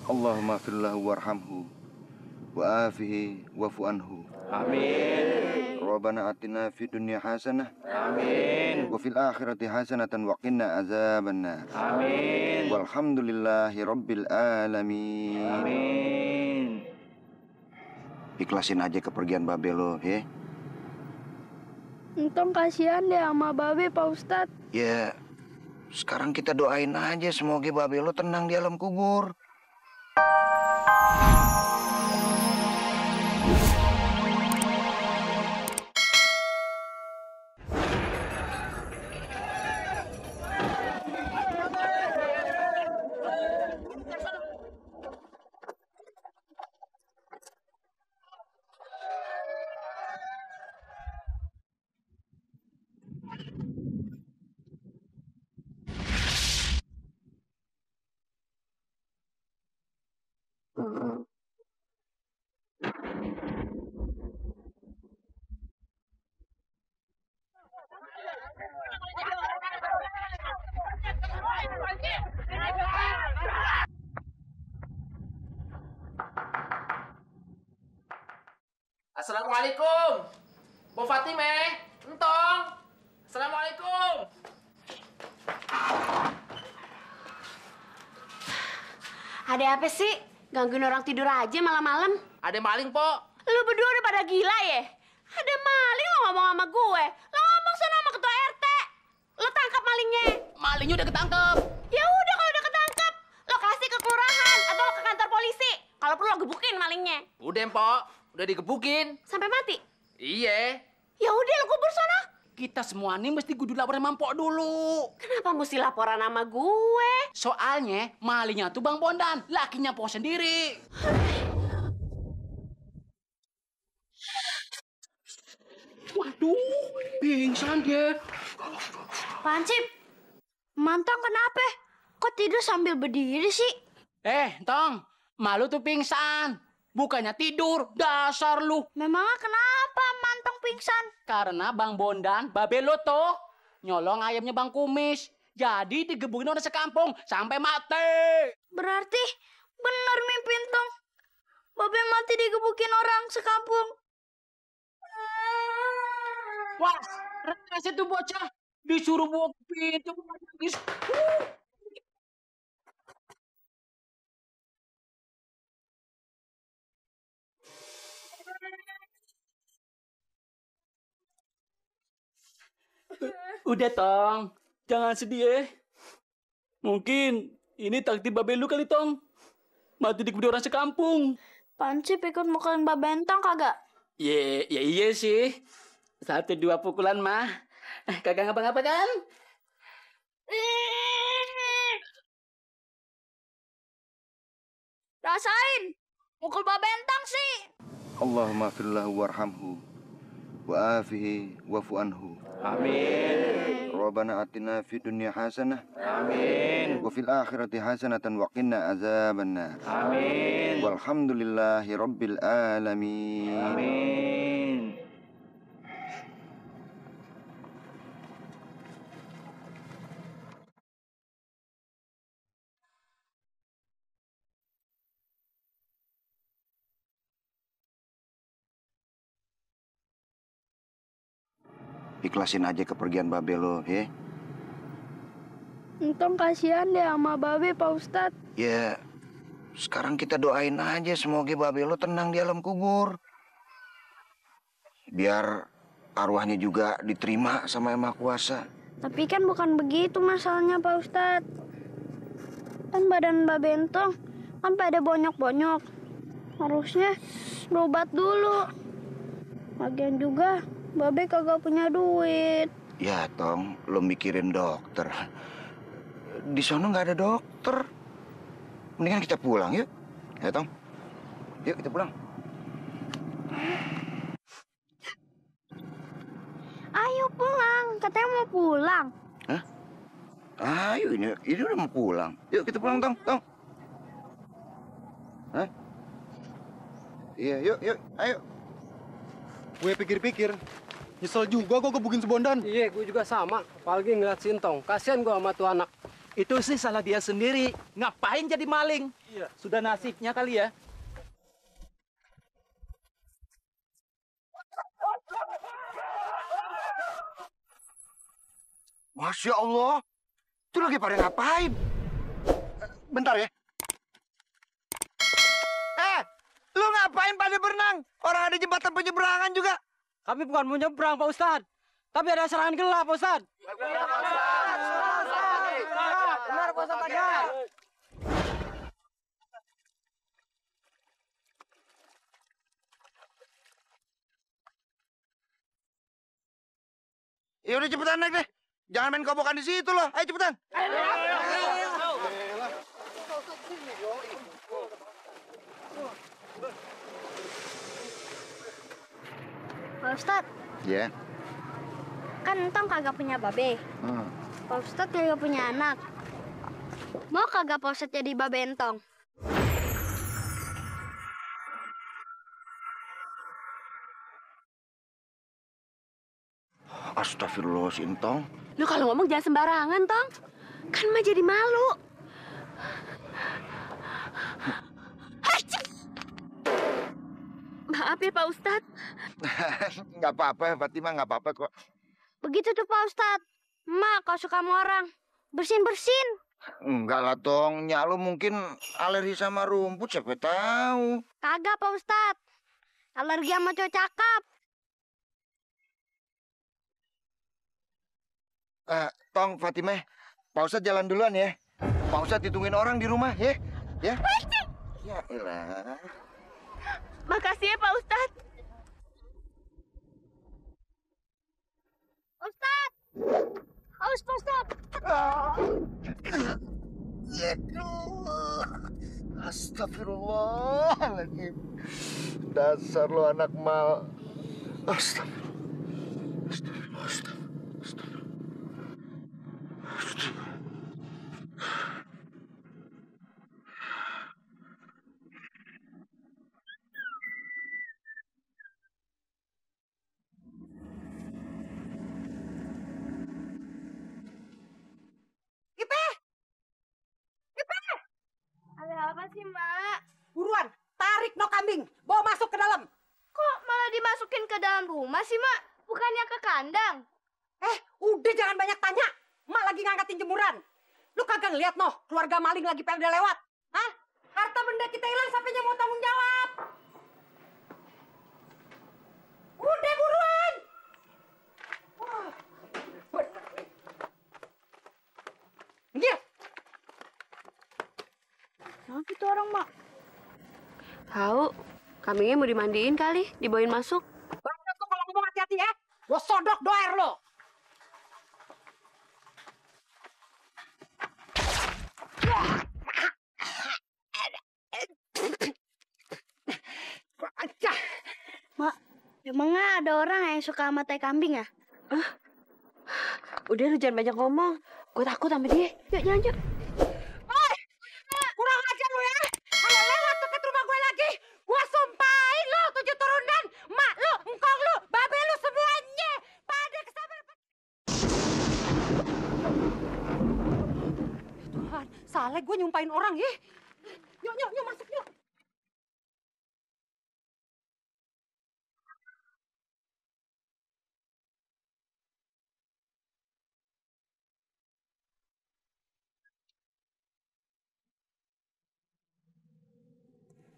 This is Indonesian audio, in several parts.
Allahumma firlahu warhamhu wa afihi wa'fu anhu. Amin. Rabbana atina fid dunya hasanah. Amin. Wa fil akhirati hasanatan wa qina azabannar. Amin. Walhamdulillahi rabbil alamin. Amin. Ikhlasin aja kepergian babe lo, ya. Entong kasihan deh sama babe, Pak Ustadz. Ya, sekarang kita doain aja semoga babe lo tenang di alam kubur. Assalamualaikum, Bu Fatime, Entong. Assalamualaikum. Ada apa sih? Gangguin orang tidur aja malam-malam. Ada maling, Po. Lu berdua udah pada gila ya? Ada maling lo ngomong sama gue. Lo ngomong sana sama ketua RT. Lo tangkap malingnya. Malingnya udah ketangkep. Ya udah kalau udah ketangkap, lo kasih ke kelurahan atau lo ke kantor polisi. Kalau perlu lo gebukin malingnya. Udah, Po. Udah digebukin. Sampai mati. Iya. Ya udah lo kubur sana. Kita semua nih mesti kudu laporan sama Mpok dulu. Kenapa mesti laporan sama gue? Soalnya malingnya tuh Bang Bondan, lakinya Mpok sendiri. Waduh, pingsan dia. Pancip, Mantong kenapa? Kok tidur sambil berdiri sih? Tong, malu tuh pingsan. Bukannya tidur, dasar lu. Memangnya kenapa Mantong pingsan? Karena Bang Bondan, babe lo tuh, nyolong ayamnya Bang Kumis. Jadi digebukin orang sekampung sampai mati. Berarti benar mimpi Entong. Babe mati digebukin orang sekampung. Wah, rese tuh bocah. Disuruh buang pintu. Udah, Tong. Jangan sedih ya. Mungkin ini takdir babe lu kali, Tong. Mati dikubur orang sekampung. Pancip ikut mukulin Babe Entong kagak? Iya sih. 1-2 pukulan mah. Kagak ngapa-ngapa kan? Rasain, mukul Babe Entong sih. Allahumma firlahu warhamhu wa afihi wa'fu anhu. Amin. Rabbana atina fid dunya hasanah. Amin. Wa fil akhirati hasanatan wa qina azabannar. Amin. Walhamdulillahi rabbil alamin. Amin. Ikhlasin aja kepergian babe lo, ya. Entong kasihan deh sama Babe, Pak Ustadz. Ya, sekarang kita doain aja semoga babe lo tenang di alam kubur. Biar arwahnya juga diterima sama Yang Maha Kuasa. Tapi kan bukan begitu masalahnya, Pak Ustadz. Kan badan Babe Entong kan pada bonyok-bonyok. Harusnya berobat dulu. Lagian juga Babe kagak punya duit. Ya, Tong, lo mikirin dokter. Di sana nggak ada dokter. Mendingan kita pulang, yuk. Ya, Tong. Yuk, kita pulang. Ayo pulang, katanya mau pulang. Hah? Ayo, ini udah mau pulang. Yuk, kita pulang, Tong. Tong. Hah? Iya, yuk, ayo. Gue pikir-pikir, nyesel juga gue gebukin si Bondan. Iya, gue juga sama. Apalagi ngeliat Sintong. Kasian gue sama tuh anak. Itu sih salah dia sendiri. Ngapain jadi maling? Iya. Sudah nasibnya kali ya. Masya Allah. Itu lagi pada ngapain? Bentar ya. Lu ngapain pada berenang? Orang ada jembatan penyeberangan juga. Kami bukan mau nyebrang, Pak Ustadz. Tapi ada serangan gelap, Pak Ustadz. Benar, Pak Ustadz. Ada. Ya udah cepetan naik deh. Jangan main kobokan di situ loh. Ayo cepetan. Pak Ustadz, Ya. kan Entong kagak punya babe. Pak Ustadz kagak punya anak. Mau kagak Pak Ustadz jadi babe Entong? Astagfirullah, si Entong. Lu kalau ngomong jangan sembarangan, Tong. Kan mah jadi malu. Maaf ya, Pak Ustadz. Nggak apa-apa, Fatimah, nggak apa-apa kok. Begitu tuh Pak Ustadz. Mak, kau suka sama orang. Bersin-bersin. Enggak lah, Tong. Nyak lu mungkin alergi sama rumput, siapa tahu. Kagak Pak Ustadz. Alergi sama cowok cakep. Tong, Fatimah, Pak Ustadz jalan duluan ya. Pak Ustadz hitungin orang di rumah ya. Ya. Ya elah. Makasih ya, Pak Ustadz. Ustadz! Haus Pak Ustadz! Astagfirullahaladzim. Dasar lo anak mal. Astagfirullah. Astagfirullah. Astagfirullah. Ada apa sih, Mbak? Buruan, tarik no kambing. Bawa masuk ke dalam. Kok malah dimasukin ke dalam rumah sih, Mak? Bukannya ke kandang. Udah jangan banyak tanya. Mak lagi ngangkatin jemuran. Lu kagak ngeliat noh, keluarga maling lagi pada lewat. Hah? Harta benda kita hilang, siapanya mau tanggung jawab? Udah buruan. Minggir. Kenapa itu orang, Mak? Tahu, kambingnya mau dimandiin kali, dibawain masuk. Banget tuh kalau ngomong hati-hati ya. Gua sodok doer lo. Mak, emangnya ada orang yang suka sama tai kambing ya? Udah lu jangan banyak ngomong. Gue takut sama dia. Yuk jalan yuk. Kurang ajar lo ya. Kalau lewat dekat rumah gue lagi, gue sumpahin lo 7 turunan. Mak lo, engkong lo, babe lo semuanya. Pada kesabar. Tuhan, salah gue nyumpahin orang ya. Yuk masuk yuk.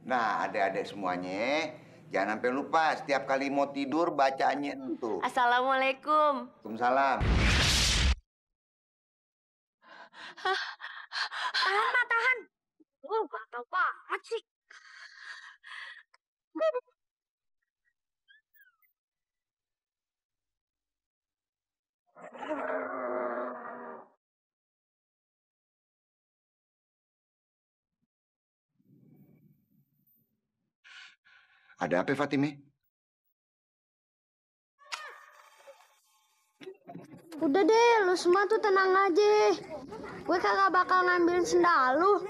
Nah, adik-adik semuanya, jangan sampai lupa setiap kali mau tidur bacanya itu. Assalamualaikum. Waalaikumsalam. Tahan, Mak, tahan. Gatal banget sih. Ada apa, Fatimi? Udah deh, lu semua tuh tenang aja. Gue kagak bakal ngambilin sendal lu.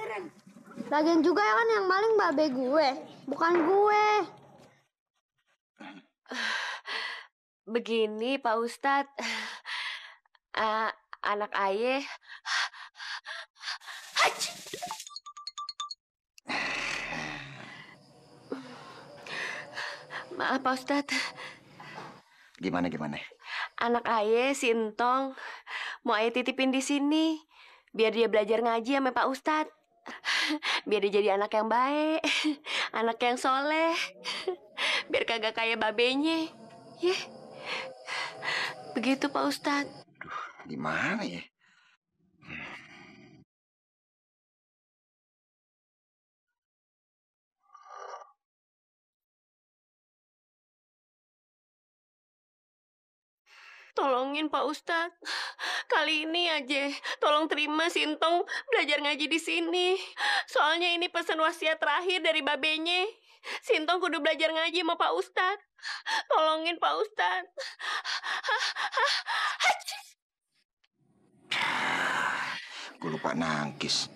Lagian juga ya kan yang maling babe gue, bukan gue. Begini Pak Ustadz, anak ayah Maaf Pak Ustadz, Gimana? anak Aye, Sintong, mau Aye titipin di sini, biar dia belajar ngaji sama Pak Ustadz. Biar dia jadi anak yang baik, anak yang soleh, biar kagak kayak babenya. Ya, begitu Pak Ustadz. Gimana ya? Tolongin Pak Ustadz, kali ini aja tolong terima Sintong belajar ngaji di sini. Soalnya ini pesan wasiat terakhir dari babenya. Sintong kudu belajar ngaji sama Pak Ustadz. Tolongin Pak Ustadz. Gue lupa nangkis.